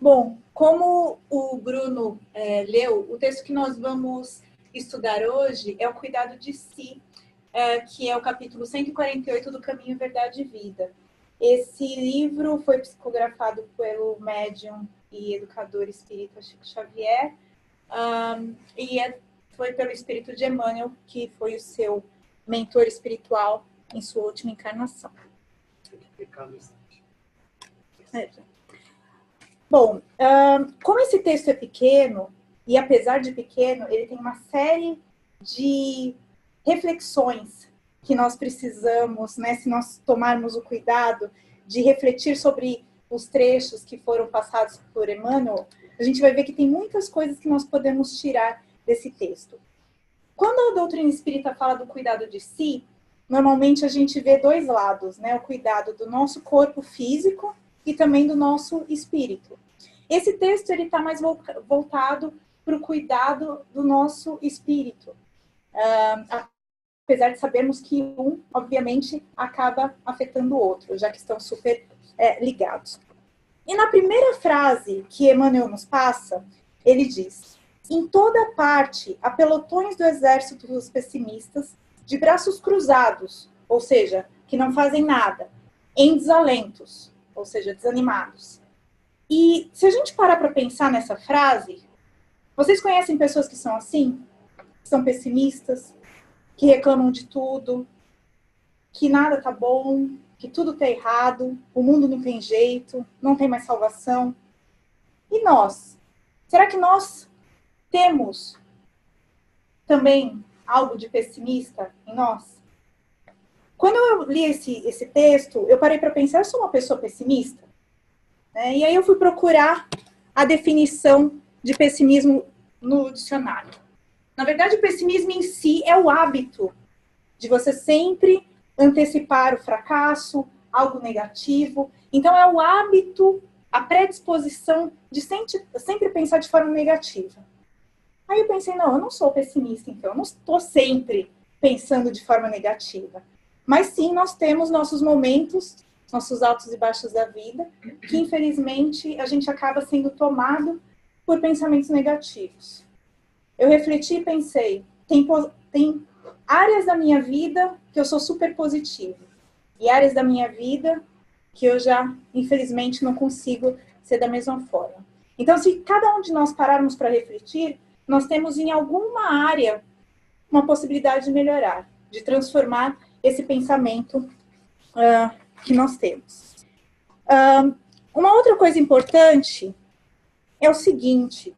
Bom, como o Bruno leu, o texto que nós vamos estudar hoje é o Cuidado de Si, que é o capítulo 148 do Caminho, Verdade e Vida. Esse livro foi psicografado pelo médium e educador espírita Chico Xavier, foi pelo espírito de Emmanuel, que foi o seu mentor espiritual em sua última encarnação. Bom, como esse texto é pequeno, e apesar de pequeno, ele tem uma série de reflexões que nós precisamos, né, se nós tomarmos o cuidado de refletir sobre os trechos que foram passados por Emmanuel, a gente vai ver que tem muitas coisas que nós podemos tirar desse texto. Quando a doutrina espírita fala do cuidado de si, normalmente a gente vê dois lados, né? O cuidado do nosso corpo físico e também do nosso espírito. Esse texto ele está mais voltado para o cuidado do nosso espírito. Apesar de sabermos que um, obviamente, acaba afetando o outro, já que estão super ligados. E na primeira frase que Emmanuel nos passa, ele diz: em toda parte há pelotões do exército dos pessimistas, de braços cruzados, ou seja, que não fazem nada, em desalentos, ou seja, desanimados. E se a gente parar para pensar nessa frase, vocês conhecem pessoas que são assim? Que são pessimistas, que reclamam de tudo, que nada tá bom, que tudo tá errado, o mundo não tem jeito, não tem mais salvação. E nós? Será que nós temos também algo de pessimista em nós? Quando eu li esse texto, eu parei para pensar, eu sou uma pessoa pessimista? E aí eu fui procurar a definição de pessimismo no dicionário. Na verdade, o pessimismo em si é o hábito de você sempre antecipar o fracasso, algo negativo. Então, é o hábito, a predisposição de sempre pensar de forma negativa. Aí eu pensei, não, eu não sou pessimista, então, eu não estou sempre pensando de forma negativa. Mas sim, nós temos nossos momentos, nossos altos e baixos da vida, que infelizmente a gente acaba sendo tomado por pensamentos negativos. Eu refleti e pensei, tem áreas da minha vida que eu sou super positiva, e áreas da minha vida que eu já, infelizmente, não consigo ser da mesma forma. Então, se cada um de nós pararmos para refletir, nós temos em alguma área uma possibilidade de melhorar, de transformar esse pensamento que nós temos. Uma outra coisa importante é o seguinte: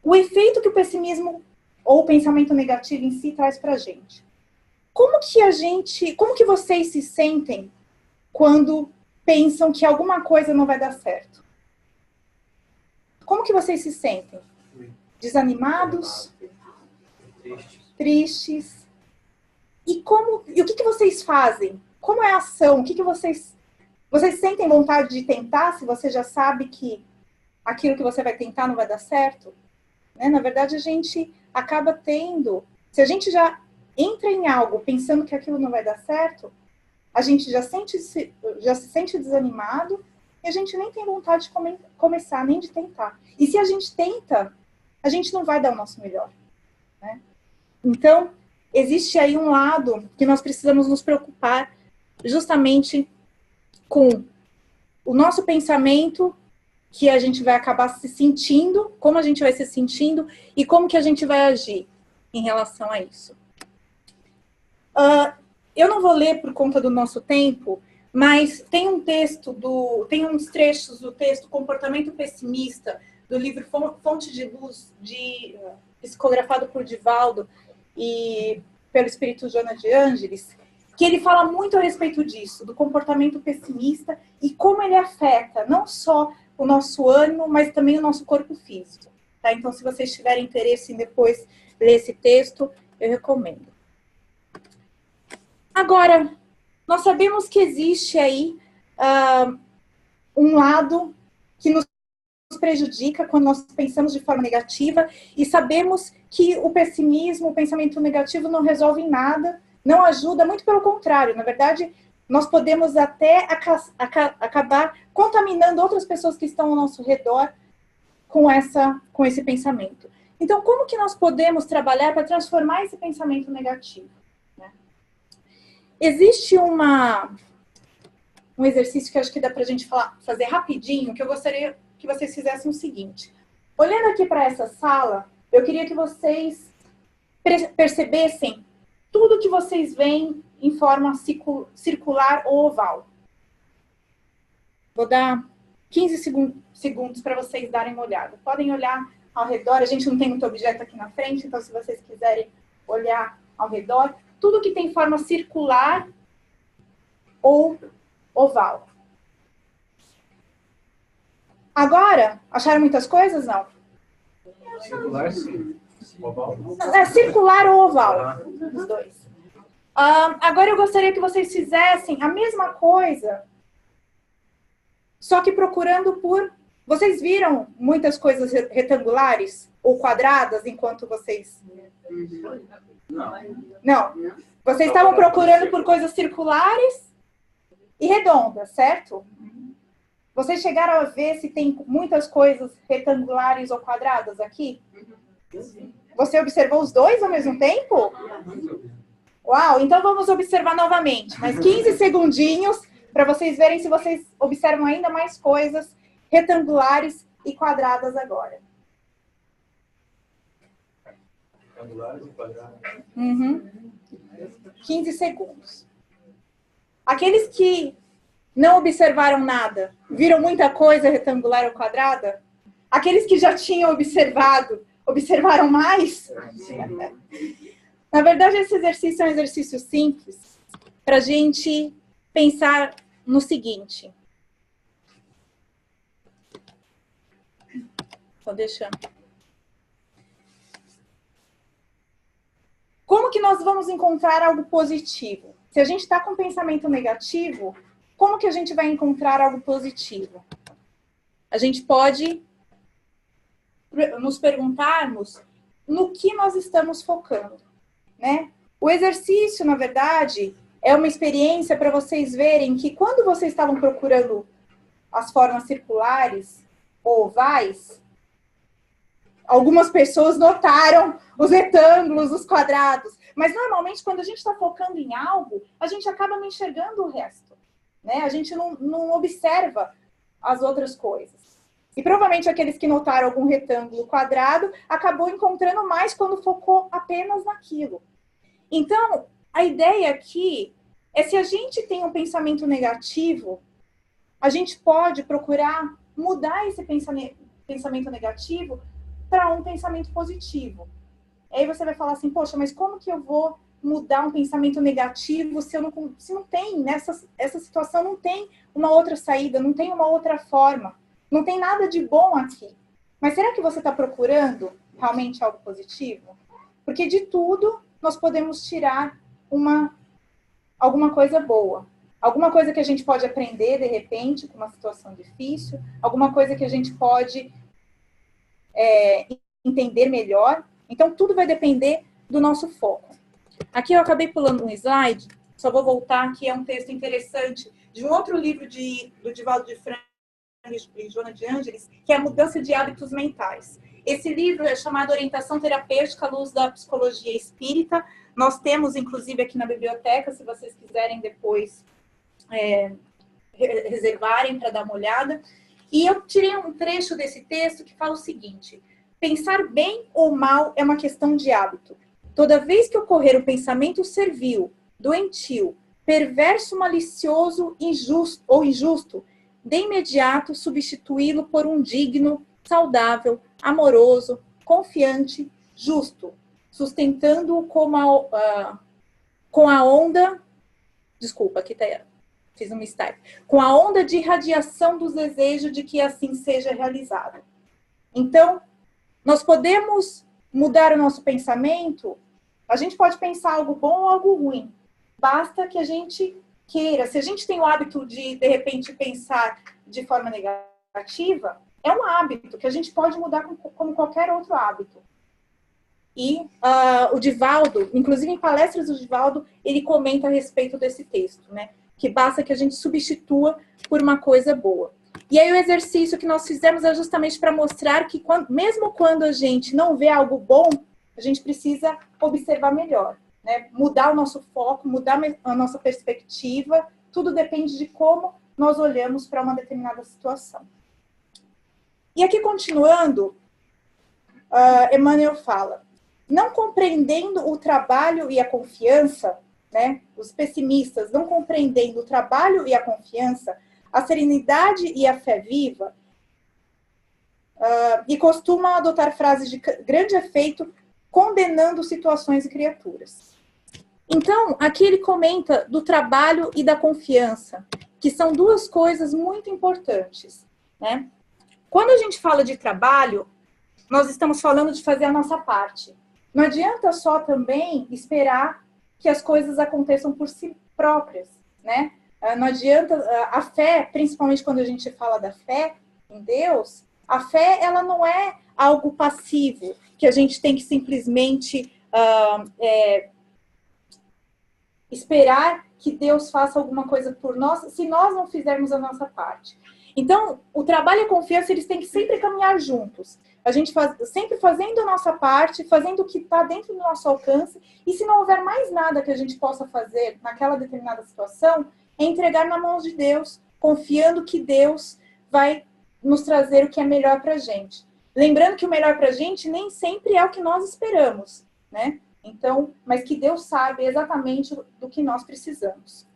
o efeito que o pessimismo ou o pensamento negativo em si traz para a gente. Como que vocês se sentem quando pensam que alguma coisa não vai dar certo? Como que vocês se sentem? Desanimados? Tristes? E o que vocês fazem? Como é a ação? O que vocês sentem vontade de tentar se você já sabe que aquilo que você vai tentar não vai dar certo? Na verdade, a gente acaba tendo... Se a gente já entra em algo pensando que aquilo não vai dar certo, a gente já se sente desanimado e a gente nem tem vontade de começar, nem de tentar. E se a gente tenta, a gente não vai dar o nosso melhor. Né? Então, existe aí um lado que nós precisamos nos preocupar justamente com o nosso pensamento, que a gente vai acabar se sentindo, como a gente vai se sentindo e como que a gente vai agir em relação a isso. Eu não vou ler por conta do nosso tempo, mas tem uns trechos do texto Comportamento Pessimista, do livro Fonte de Luz, psicografado por Divaldo e pelo espírito Joana de Ângeles, que ele fala muito a respeito disso, do comportamento pessimista e como ele afeta não só o nosso ânimo, mas também o nosso corpo físico. Tá? Então, se vocês tiverem interesse em depois ler esse texto, eu recomendo. Agora, nós sabemos que existe aí um lado que nos prejudica quando nós pensamos de forma negativa e sabemos que o pessimismo, o pensamento negativo não resolve em nada, não ajuda, muito pelo contrário. Na verdade, nós podemos até acabar contaminando outras pessoas que estão ao nosso redor com esse pensamento. Então, como que nós podemos trabalhar para transformar esse pensamento negativo? Né? Existe um exercício que acho que dá para a gente fazer rapidinho, que eu gostaria que vocês fizessem o seguinte. Olhando aqui para essa sala, eu queria que vocês percebessem tudo que vocês veem em forma circular ou oval. Vou dar 15 segundos para vocês darem uma olhada. Podem olhar ao redor, a gente não tem muito objeto aqui na frente, então se vocês quiserem olhar ao redor, tudo que tem forma circular ou oval. Agora, acharam muitas coisas? Não? Circular, sim. Oval? É circular ou oval, os dois. Agora eu gostaria que vocês fizessem a mesma coisa, só que procurando por... Vocês viram muitas coisas retangulares ou quadradas enquanto vocês... Não. Vocês estavam procurando por coisas circulares e redondas, certo? Vocês chegaram a ver se tem muitas coisas retangulares ou quadradas aqui? Você observou os dois ao mesmo tempo? Uau, então vamos observar novamente. Mais 15 segundinhos para vocês verem se vocês observam ainda mais coisas retangulares e quadradas agora. Retangulares e quadrados. 15 segundos. Aqueles que não observaram nada, viram muita coisa retangular ou quadrada? Aqueles que já tinham observado, observaram mais? Na verdade, esse exercício é um exercício simples para a gente pensar no seguinte. Então, como que nós vamos encontrar algo positivo? Se a gente está com um pensamento negativo, como que a gente vai encontrar algo positivo? A gente pode nos perguntarmos no que nós estamos focando, né? O exercício, na verdade, é uma experiência para vocês verem que quando vocês estavam procurando as formas circulares ou ovais, algumas pessoas notaram os retângulos, os quadrados. Mas, normalmente, quando a gente está focando em algo, a gente acaba não enxergando o resto. Né? A gente não observa as outras coisas. E, provavelmente, aqueles que notaram algum retângulo quadrado, acabou encontrando mais quando focou apenas naquilo. Então, a ideia aqui é, se a gente tem um pensamento negativo, a gente pode procurar mudar esse pensamento negativo para um pensamento positivo. Aí você vai falar assim, poxa, mas como que eu vou mudar um pensamento negativo se não tem, essa situação não tem uma outra saída, não tem uma outra forma, não tem nada de bom aqui. Mas será que você está procurando realmente algo positivo? Porque de tudo nós podemos tirar alguma coisa boa. Alguma coisa que a gente pode aprender, de repente, com uma situação difícil, alguma coisa que a gente pode entender melhor. Então, tudo vai depender do nosso foco. Aqui eu acabei pulando um slide, só vou voltar, que é um texto interessante de um outro livro do Divaldo de Franco e Joana de Ângeles, que é a Mudança de Hábitos Mentais. Esse livro é chamado Orientação Terapêutica à Luz da Psicologia Espírita. Nós temos, inclusive, aqui na biblioteca, se vocês quiserem depois reservarem para dar uma olhada. E eu tirei um trecho desse texto que fala o seguinte: pensar bem ou mal é uma questão de hábito. Toda vez que ocorrer um pensamento servil, doentio, perverso, malicioso, injusto, de imediato substituí-lo por um digno, saudável, amoroso, confiante, justo, sustentando-o com a onda... Desculpa, aqui fiz um mistake. Com a onda de irradiação dos desejos de que assim seja realizado. Então, nós podemos mudar o nosso pensamento. A gente pode pensar algo bom ou algo ruim. Basta que a gente queira. Se a gente tem o hábito de repente, pensar de forma negativa, é um hábito que a gente pode mudar como qualquer outro hábito. E o Divaldo, inclusive em palestras do Divaldo, ele comenta a respeito desse texto, né? que basta que a gente substitua por uma coisa boa. E aí o exercício que nós fizemos é justamente para mostrar que mesmo quando a gente não vê algo bom, a gente precisa observar melhor, né? Mudar o nosso foco, mudar a nossa perspectiva, tudo depende de como nós olhamos para uma determinada situação. E aqui, continuando, Emmanuel fala, não compreendendo o trabalho e a confiança, né? Os pessimistas não compreendendo o trabalho e a confiança, a serenidade e a fé viva, e costumam adotar frases de grande efeito, condenando situações e criaturas. Então, aqui ele comenta do trabalho e da confiança, que são duas coisas muito importantes, né? Quando a gente fala de trabalho, nós estamos falando de fazer a nossa parte. Não adianta só também esperar que as coisas aconteçam por si próprias, né? Não adianta, a fé, principalmente quando a gente fala da fé em Deus, a fé, ela não é algo passivo, que a gente tem que simplesmente esperar que Deus faça alguma coisa por nós, se nós não fizermos a nossa parte. Então, o trabalho e a confiança, eles têm que sempre caminhar juntos. A gente sempre fazendo a nossa parte, fazendo o que está dentro do nosso alcance, e se não houver mais nada que a gente possa fazer naquela determinada situação, é entregar na mão de Deus, confiando que Deus vai nos trazer o que é melhor para a gente. Lembrando que o melhor para a gente nem sempre é o que nós esperamos, né? Então, mas que Deus sabe exatamente do que nós precisamos.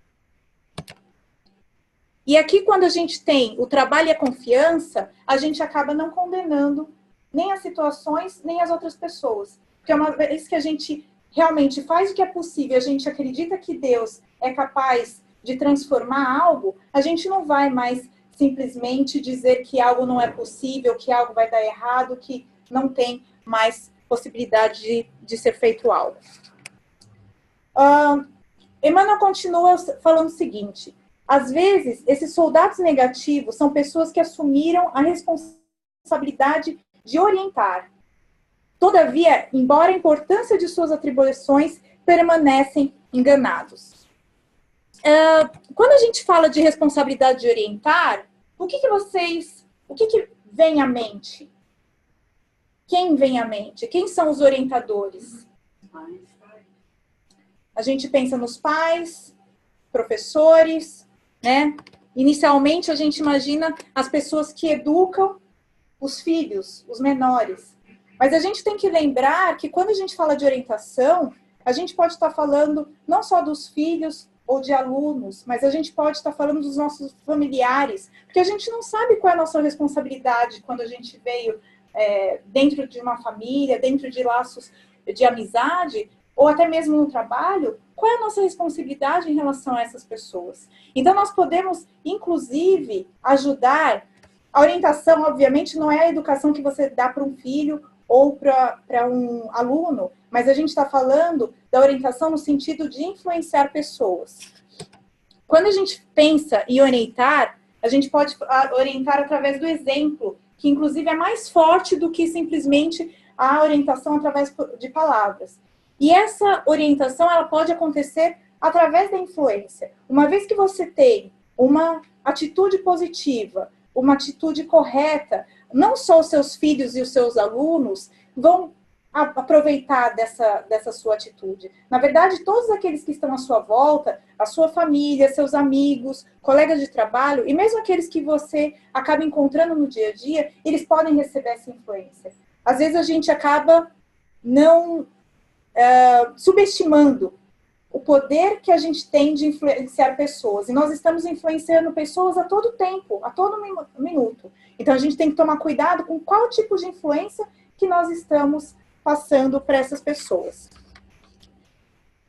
E aqui, quando a gente tem o trabalho e a confiança, a gente acaba não condenando nem as situações, nem as outras pessoas. Porque uma vez que a gente realmente faz o que é possível, a gente acredita que Deus é capaz de transformar algo, a gente não vai mais simplesmente dizer que algo não é possível, que algo vai dar errado, que não tem mais possibilidade de ser feito algo. Emmanuel continua falando o seguinte, às vezes, esses soldados negativos são pessoas que assumiram a responsabilidade de orientar. Todavia, embora a importância de suas atribuições, permanecem enganados. Quando a gente fala de responsabilidade de orientar, o que vem à mente? Quem vem à mente? Quem são os orientadores? A gente pensa nos pais, professores, né? Inicialmente, a gente imagina as pessoas que educam os filhos, os menores. Mas a gente tem que lembrar que quando a gente fala de orientação, a gente pode estar falando não só dos filhos ou de alunos, mas a gente pode estar falando dos nossos familiares, porque a gente não sabe qual é a nossa responsabilidade quando a gente veio dentro de uma família, dentro de laços de amizade, ou até mesmo no trabalho, qual é a nossa responsabilidade em relação a essas pessoas? Então, nós podemos, inclusive, ajudar. A orientação, obviamente, não é a educação que você dá para um filho ou para um aluno, mas a gente está falando da orientação no sentido de influenciar pessoas. Quando a gente pensa em orientar, a gente pode orientar através do exemplo, que inclusive é mais forte do que simplesmente a orientação através de palavras. E essa orientação, ela pode acontecer através da influência. Uma vez que você tem uma atitude positiva, uma atitude correta, não só os seus filhos e os seus alunos vão aproveitar dessa sua atitude. Na verdade, todos aqueles que estão à sua volta, a sua família, seus amigos, colegas de trabalho, e mesmo aqueles que você acaba encontrando no dia a dia, eles podem receber essa influência. Às vezes a gente acaba não subestimando o poder que a gente tem de influenciar pessoas. E nós estamos influenciando pessoas a todo tempo, a todo minuto. Então, a gente tem que tomar cuidado com qual tipo de influência que nós estamos passando para essas pessoas.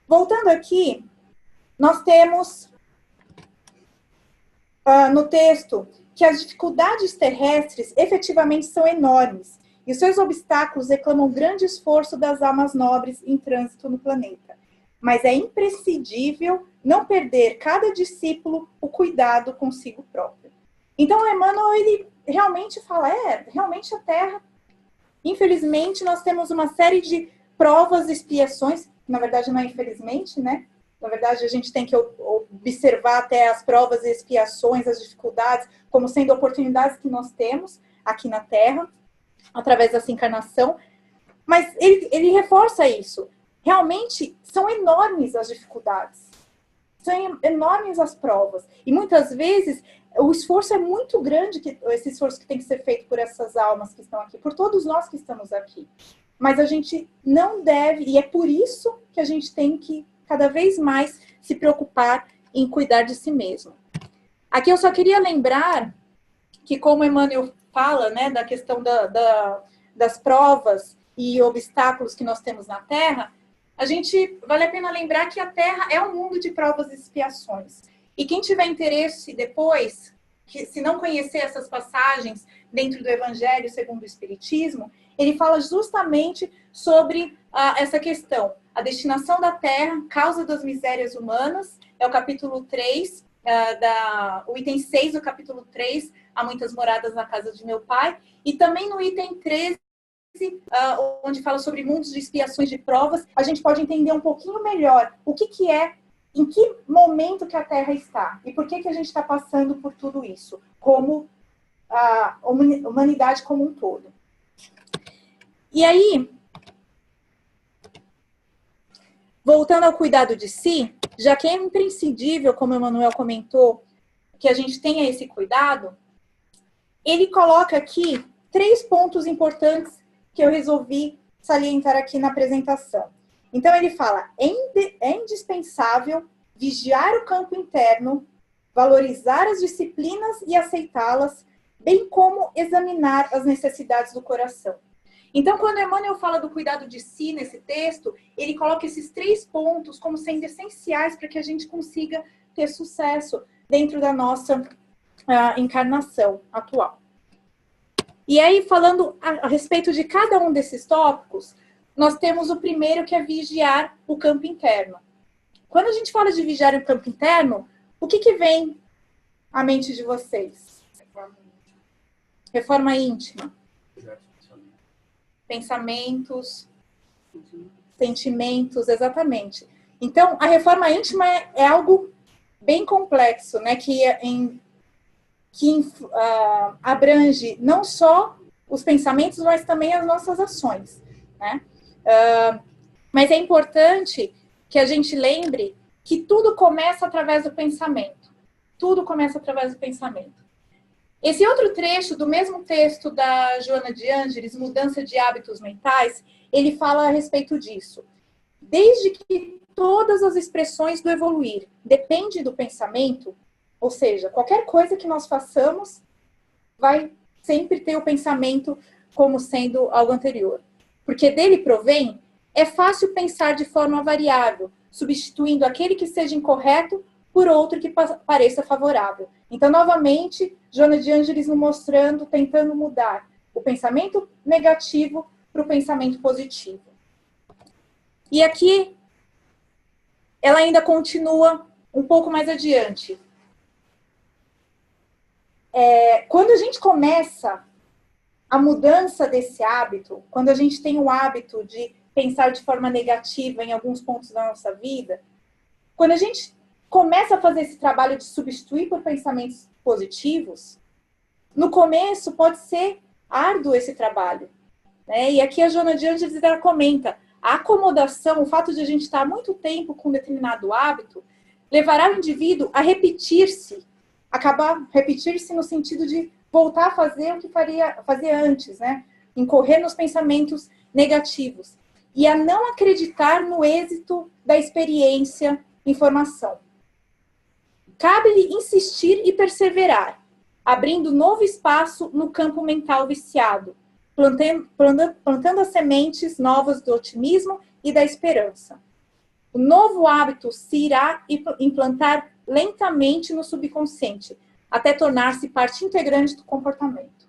Voltando aqui, nós temos no texto que as dificuldades terrestres efetivamente são enormes e os seus obstáculos reclamam grande esforço das almas nobres em trânsito no planeta. Mas é imprescindível não perder cada discípulo o cuidado consigo próprio. Então, Emmanuel, ele realmente fala, realmente a Terra, infelizmente, nós temos uma série de provas e expiações, na verdade não é infelizmente, né? Na verdade, a gente tem que observar até as provas e expiações, as dificuldades, como sendo oportunidades que nós temos aqui na Terra, através dessa encarnação. Mas ele reforça isso. Realmente, são enormes as dificuldades. São enormes as provas. E muitas vezes, o esforço é muito grande, esse esforço que tem que ser feito por essas almas que estão aqui, por todos nós que estamos aqui. Mas a gente não deve, e é por isso que a gente tem que cada vez mais se preocupar em cuidar de si mesmo. Aqui eu só queria lembrar que, como Emmanuel fala, né, da questão das provas e obstáculos que nós temos na Terra, vale a pena lembrar que a Terra é um mundo de provas e expiações. E quem tiver interesse depois, se não conhecer essas passagens dentro do Evangelho segundo o Espiritismo, ele fala justamente sobre essa questão. A destinação da Terra, causa das misérias humanas, é o capítulo 3, o item 6 do capítulo 3, há muitas moradas na casa de meu pai, e também no item 13, onde fala sobre mundos de expiações de provas, a gente pode entender um pouquinho melhor o que é, em que momento que a Terra está, e por que a gente está passando por tudo isso, como a humanidade como um todo. E aí, voltando ao cuidado de si, já que é imprescindível, como o Emmanuel comentou, que a gente tenha esse cuidado, ele coloca aqui 3 pontos importantes que eu resolvi salientar aqui na apresentação. Então, ele fala, é indispensável vigiar o campo interno, valorizar as disciplinas e aceitá-las, bem como examinar as necessidades do coração. Então, quando Emmanuel fala do cuidado de si nesse texto, ele coloca esses 3 pontos como sendo essenciais para que a gente consiga ter sucesso dentro da nossa encarnação atual. E aí, falando a respeito de cada um desses tópicos, nós temos o primeiro, que é vigiar o campo interno. Quando a gente fala de vigiar o campo interno, o que vem à mente de vocês? Reforma íntima. Pensamentos, sentimentos, exatamente. Então, a reforma íntima é algo bem complexo, né? Que abrange não só os pensamentos, mas também as nossas ações, né? Mas é importante que a gente lembre que tudo começa através do pensamento. Tudo começa através do pensamento. Esse outro trecho do mesmo texto da Joana de Ângeles, Mudança de Hábitos Mentais, ele fala a respeito disso. Desde que todas as expressões do evoluir dependem do pensamento, ou seja, qualquer coisa que nós façamos vai sempre ter o pensamento como sendo algo anterior. Porque dele provém, é fácil pensar de forma variável, substituindo aquele que seja incorreto por outro que pareça favorável. Então, novamente, Joana de Ângeles nos mostrando, tentando mudar o pensamento negativo para o pensamento positivo. E aqui, ela ainda continua um pouco mais adiante. Quando a gente começa a mudança desse hábito, quando a gente tem o hábito de pensar de forma negativa em alguns pontos da nossa vida, quando a gente começa a fazer esse trabalho de substituir por pensamentos positivos, no começo pode ser árduo esse trabalho, né? E aqui a Joana de Ângeles ela comenta, a acomodação, o fato de a gente estar há muito tempo com um determinado hábito, levará o indivíduo a repetir-se, acabar repetir-se no sentido de voltar a fazer o que fazia antes, né? Incorrer nos pensamentos negativos e a não acreditar no êxito da experiência em formação. Cabe-lhe insistir e perseverar, abrindo novo espaço no campo mental viciado, plantando as sementes novas do otimismo e da esperança. O novo hábito se irá implantar lentamente no subconsciente, até tornar-se parte integrante do comportamento.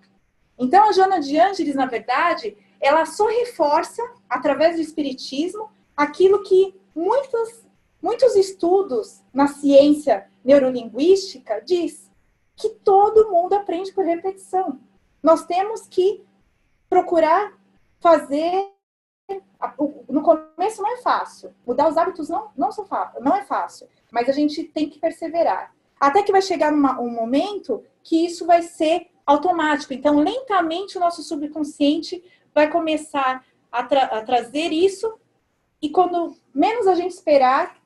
Então, a Joana de Ângeles, na verdade, ela só reforça, através do espiritismo, aquilo que muitos estudos na ciência neurolinguística diz, que todo mundo aprende por repetição. Nós temos que procurar fazer No começo não é fácil. Mudar os hábitos não é fácil. Mas a gente tem que perseverar. Até que vai chegar um momento que isso vai ser automático. Então, lentamente, o nosso subconsciente vai começar a trazer isso. E quando menos a gente esperar,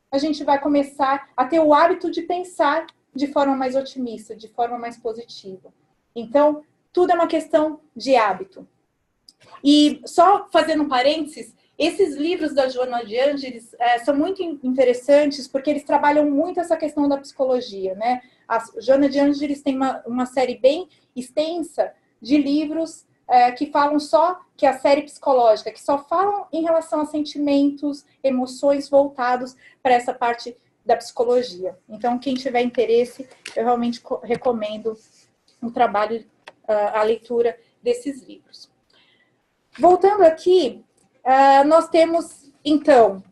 a gente vai começar a ter o hábito de pensar de forma mais otimista, de forma mais positiva. Então, tudo é uma questão de hábito. E só fazendo um parênteses, esses livros da Joana de Ângeles são muito interessantes porque eles trabalham muito essa questão da psicologia, né? A Joana de Ângeles tem uma série bem extensa de livros que falam só, que é a série psicológica, que só falam em relação a sentimentos, emoções voltados para essa parte da psicologia. Então, quem tiver interesse, eu realmente recomendo o trabalho, a leitura desses livros. Voltando aqui, nós temos, então,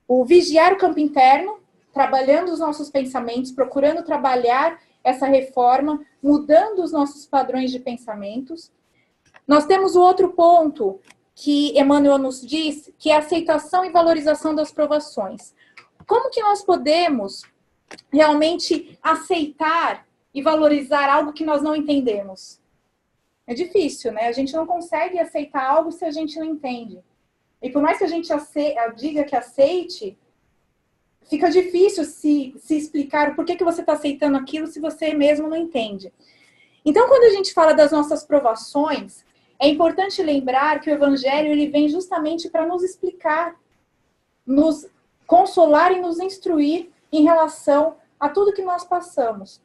o vigiar o campo interno, trabalhando os nossos pensamentos, procurando trabalhar essa reforma, mudando os nossos padrões de pensamentos. Nós temos o outro ponto que Emmanuel nos diz, que é a aceitação e valorização das provações. Como que nós podemos realmente aceitar e valorizar algo que nós não entendemos? É difícil, né? A gente não consegue aceitar algo se a gente não entende. E por mais que a gente diga que aceite, fica difícil se explicar o porquê que você está aceitando aquilo se você mesmo não entende. Então, quando a gente fala das nossas provações, é importante lembrar que o Evangelho ele vem justamente para nos explicar, nos consolar e nos instruir em relação a tudo que nós passamos.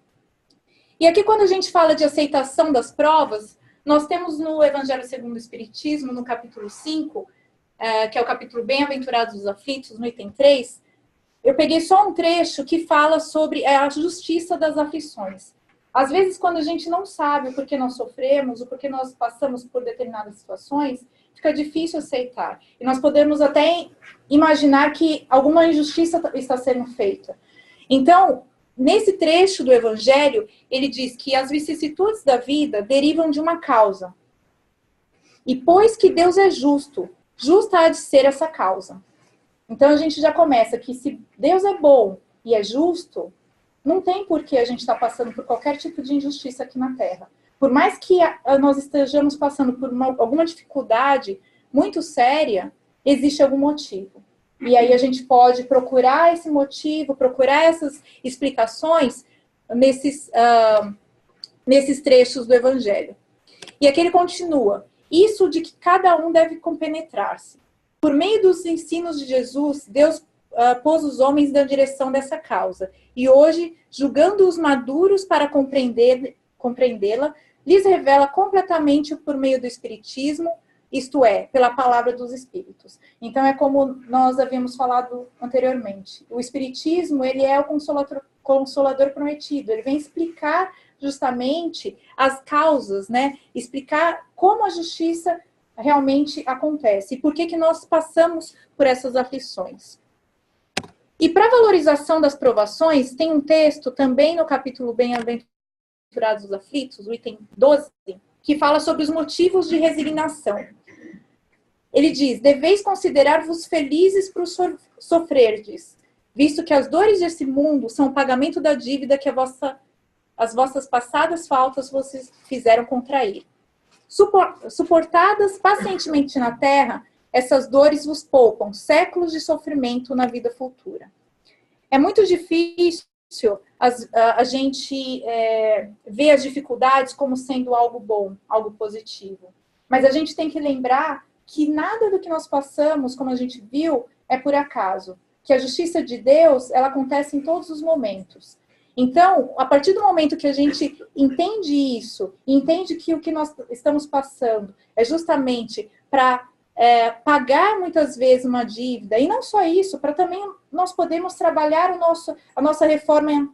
E aqui, quando a gente fala de aceitação das provas, nós temos no Evangelho segundo o Espiritismo, no capítulo 5, que é o capítulo Bem-aventurados os aflitos, no item 3, eu peguei só um trecho que fala sobre a justiça das aflições. Às vezes, quando a gente não sabe o porquê nós sofremos, o porquê nós passamos por determinadas situações, fica difícil aceitar. E nós podemos até imaginar que alguma injustiça está sendo feita. Então, nesse trecho do Evangelho, ele diz que as vicissitudes da vida derivam de uma causa. E pois que Deus é justo, justa há de ser essa causa. Então, a gente já começa que se Deus é bom e é justo, não tem por que a gente estar passando por qualquer tipo de injustiça aqui na Terra. Por mais que nós estejamos passando por alguma dificuldade muito séria, existe algum motivo. E aí a gente pode procurar esse motivo, procurar essas explicações nesses trechos do Evangelho. E aqui ele continua. Isso de que cada um deve compenetrar-se. Por meio dos ensinos de Jesus, Deus pôs os homens na direção dessa causa. E hoje, julgando-os maduros para compreendê-la, lhes revela completamente por meio do Espiritismo, isto é, pela palavra dos Espíritos. Então, é como nós havíamos falado anteriormente. O Espiritismo, ele é o consolador prometido. Ele vem explicar justamente as causas, né? Explicar como a justiça realmente acontece. E por que nós passamos por essas aflições. E para a valorização das provações, tem um texto também no capítulo Bem-aventurados os aflitos, o item 12, que fala sobre os motivos de resignação. Ele diz, deveis considerar-vos felizes por sofrerdes, visto que as dores desse mundo são o pagamento da dívida que as vossas passadas faltas vocês fizeram contrair. Suportadas pacientemente na terra, essas dores vos poupam séculos de sofrimento na vida futura. É muito difícil a gente ver as dificuldades como sendo algo bom, algo positivo. Mas a gente tem que lembrar que nada do que nós passamos, como a gente viu, é por acaso. Que a justiça de Deus, ela acontece em todos os momentos. Então, a partir do momento que a gente entende isso, entende que o que nós estamos passando é justamente para pagar muitas vezes uma dívida, e não só isso, para também nós podermos trabalhar a nossa reforma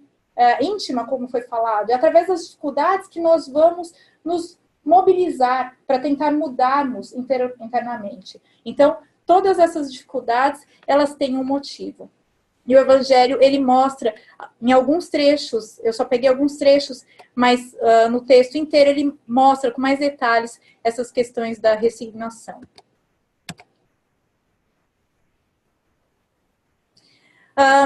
íntima, como foi falado, é através das dificuldades que nós vamos nos mobilizar para tentar mudarmos internamente. Então, todas essas dificuldades, elas têm um motivo. E o Evangelho, ele mostra, em alguns trechos, eu só peguei alguns trechos, mas no texto inteiro ele mostra com mais detalhes essas questões da resignação.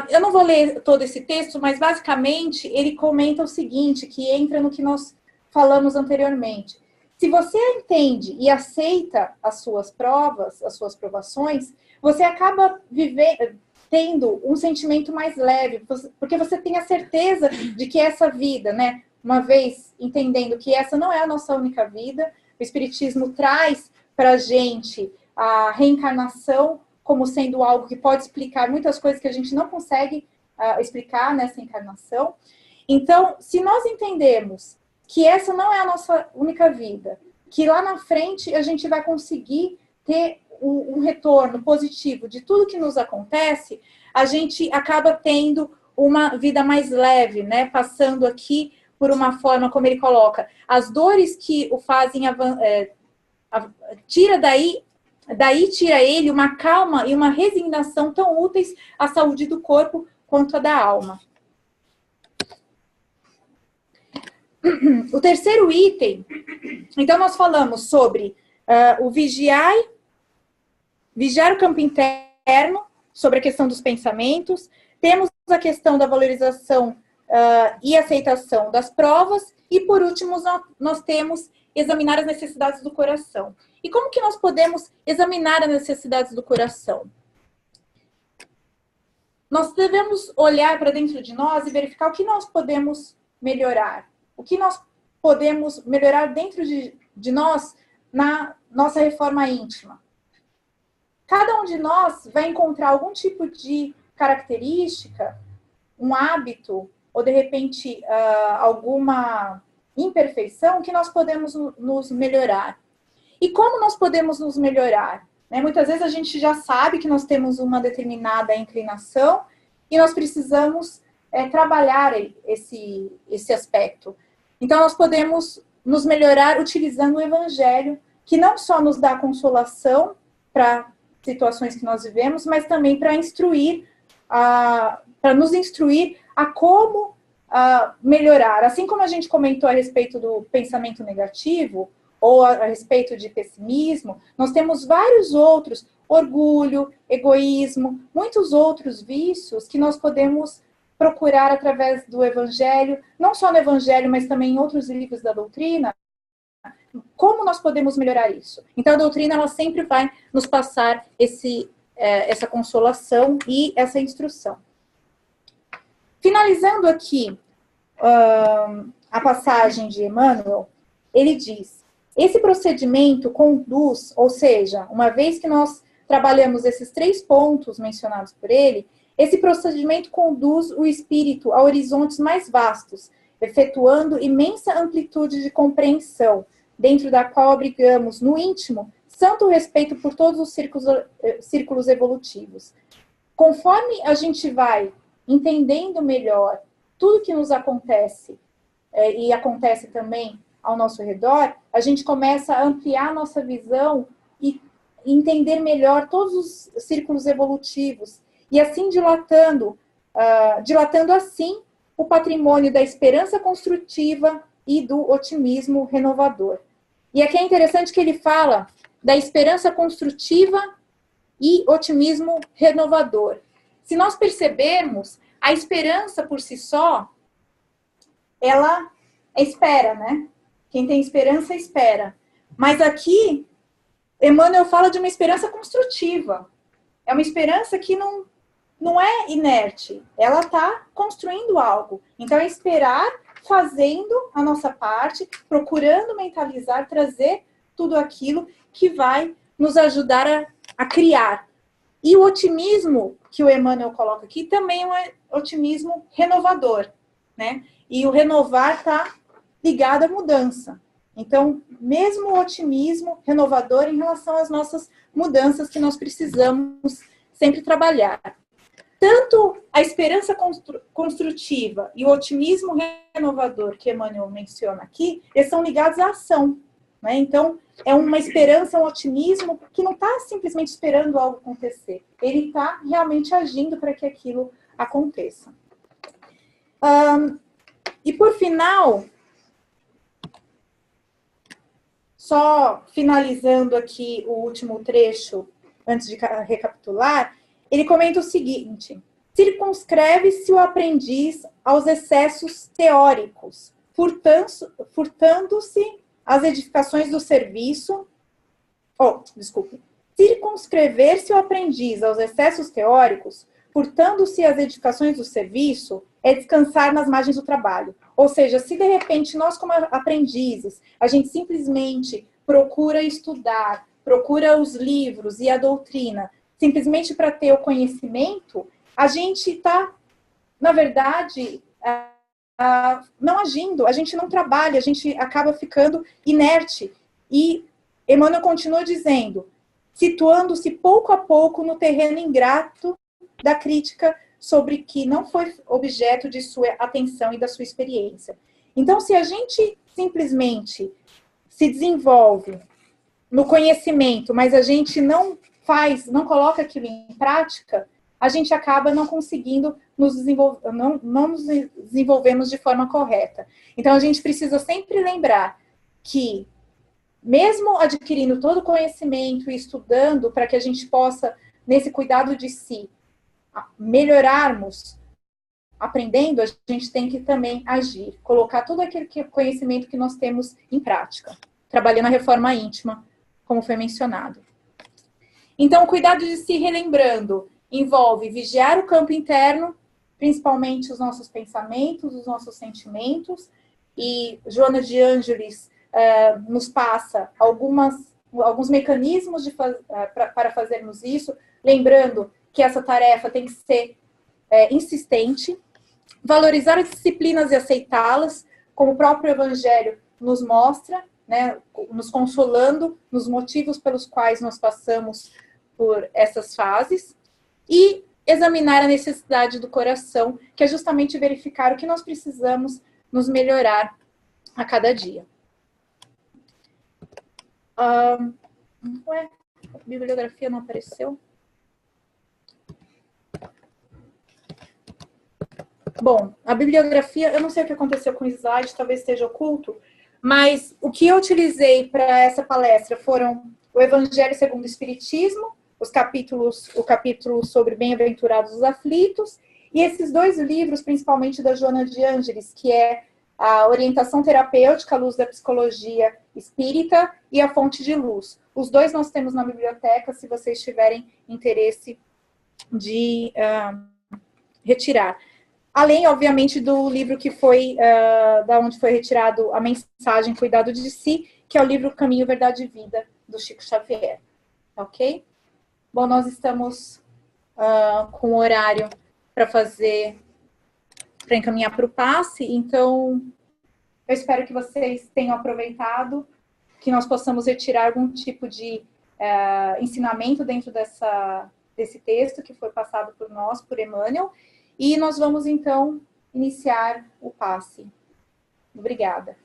Eu não vou ler todo esse texto, mas basicamente ele comenta o seguinte, que entra no que nós falamos anteriormente. Se você entende e aceita as suas provas, as suas provações, você acaba tendo um sentimento mais leve, porque você tem a certeza de que essa vida, né, uma vez entendendo que essa não é a nossa única vida, o Espiritismo traz para a gente a reencarnação como sendo algo que pode explicar muitas coisas que a gente não consegue explicar nessa encarnação. Então, se nós entendemos que essa não é a nossa única vida, que lá na frente a gente vai conseguir ter um retorno positivo de tudo que nos acontece, a gente acaba tendo uma vida mais leve, né? Passando aqui por uma forma, como ele coloca, as dores que o fazem tira tira ele uma calma e uma resignação tão úteis à saúde do corpo quanto a da alma. O terceiro item, então nós falamos sobre o vigiar o campo interno, sobre a questão dos pensamentos, temos a questão da valorização e aceitação das provas, e por último nós temos examinar as necessidades do coração. E como que nós podemos examinar as necessidades do coração? Nós devemos olhar para dentro de nós e verificar o que nós podemos melhorar. O que nós podemos melhorar dentro de nós na nossa reforma íntima. Cada um de nós vai encontrar algum tipo de característica, um hábito, ou de repente alguma imperfeição que nós podemos nos melhorar. E como nós podemos nos melhorar? Muitas vezes a gente já sabe que nós temos uma determinada inclinação e nós precisamos trabalhar esse aspecto. Então, nós podemos nos melhorar utilizando o Evangelho, que não só nos dá consolação para situações que nós vivemos, mas também para nos instruir a como melhorar. Assim como a gente comentou a respeito do pensamento negativo, ou a respeito de pessimismo, nós temos vários outros, orgulho, egoísmo, muitos outros vícios que nós podemos procurar através do Evangelho, não só no Evangelho, mas também em outros livros da doutrina, como nós podemos melhorar isso. Então, a doutrina, ela sempre vai nos passar essa consolação e essa instrução. Finalizando aqui a passagem de Emmanuel, ele diz: esse procedimento conduz, ou seja, uma vez que nós trabalhamos esses 3 pontos mencionados por ele, esse procedimento conduz o espírito a horizontes mais vastos, efetuando imensa amplitude de compreensão, dentro da qual abrigamos no íntimo santo respeito por todos os círculos evolutivos. Conforme a gente vai entendendo melhor tudo que nos acontece, e acontece também ao nosso redor, a gente começa a ampliar nossa visão e entender melhor todos os círculos evolutivos, e assim dilatando assim o patrimônio da esperança construtiva e do otimismo renovador. E aqui é interessante que ele fala da esperança construtiva e otimismo renovador. Se nós percebermos, a esperança por si só, ela espera, né? Quem tem esperança, espera. Mas aqui, Emmanuel fala de uma esperança construtiva. É uma esperança que não é inerte. Ela está construindo algo. Então, é esperar, fazendo a nossa parte, procurando mentalizar, trazer tudo aquilo que vai nos ajudar a criar. E o otimismo que o Emmanuel coloca aqui também é um otimismo renovador, né? E o renovar está ligado à mudança. Então, mesmo o otimismo renovador em relação às nossas mudanças que nós precisamos sempre trabalhar. Tanto a esperança construtiva e o otimismo renovador que Emmanuel menciona aqui, eles são ligados à ação, né? Então, é uma esperança, um otimismo que não está simplesmente esperando algo acontecer. Ele está realmente agindo para que aquilo aconteça. E por final, só finalizando aqui o último trecho, antes de recapitular, ele comenta o seguinte: circunscreve-se o aprendiz aos excessos teóricos, furtando-se às edificações do serviço. Circunscrever-se o aprendiz aos excessos teóricos, furtando-se às edificações do serviço, é descansar nas margens do trabalho. Ou seja, se de repente nós, como aprendizes, a gente simplesmente procura estudar, procura os livros e a doutrina, simplesmente para ter o conhecimento, a gente está, na verdade, não agindo, a gente não trabalha, a gente acaba ficando inerte. E Emmanuel continua dizendo, situando-se pouco a pouco no terreno ingrato da crítica sobre que não foi objeto de sua atenção e da sua experiência. Então, se a gente simplesmente se desenvolve no conhecimento, mas a gente não faz, não coloca aquilo em prática, a gente acaba não conseguindo nos desenvolver, não nos desenvolvemos de forma correta. Então, a gente precisa sempre lembrar que, mesmo adquirindo todo o conhecimento e estudando para que a gente possa, nesse cuidado de si, melhorarmos, aprendendo, a gente tem que também agir, colocar todo aquele conhecimento que nós temos em prática, trabalhando a reforma íntima, como foi mencionado. Então, o cuidado de si, relembrando, envolve vigiar o campo interno, principalmente os nossos pensamentos, os nossos sentimentos, e Joana de Ângeles nos passa alguns mecanismos para fazermos isso, lembrando que essa tarefa tem que ser insistente, valorizar as disciplinas e aceitá-las, como o próprio Evangelho nos mostra, né, nos consolando nos motivos pelos quais nós passamos por essas fases, e examinar a necessidade do coração, que é justamente verificar o que nós precisamos nos melhorar a cada dia. Ué, a bibliografia não apareceu? Bom, a bibliografia, eu não sei o que aconteceu com o slide, talvez esteja oculto, mas o que eu utilizei para essa palestra foram o Evangelho segundo o Espiritismo, o capítulo sobre Bem-aventurados os aflitos, e esses dois livros, principalmente da Joana de Ângeles, que é a Orientação Terapêutica à Luz da Psicologia Espírita e a Fonte de Luz. Os dois nós temos na biblioteca, se vocês tiverem interesse de retirar. Além, obviamente, do livro que foi, da onde foi retirado a mensagem Cuidado de Si, que é o livro Caminho, Verdade e Vida, do Chico Xavier. Ok? Bom, nós estamos com o horário para encaminhar para o passe, então eu espero que vocês tenham aproveitado, que nós possamos retirar algum tipo de ensinamento dentro desse texto que foi passado por nós, por Emmanuel, e nós vamos, então, iniciar o passe. Obrigada.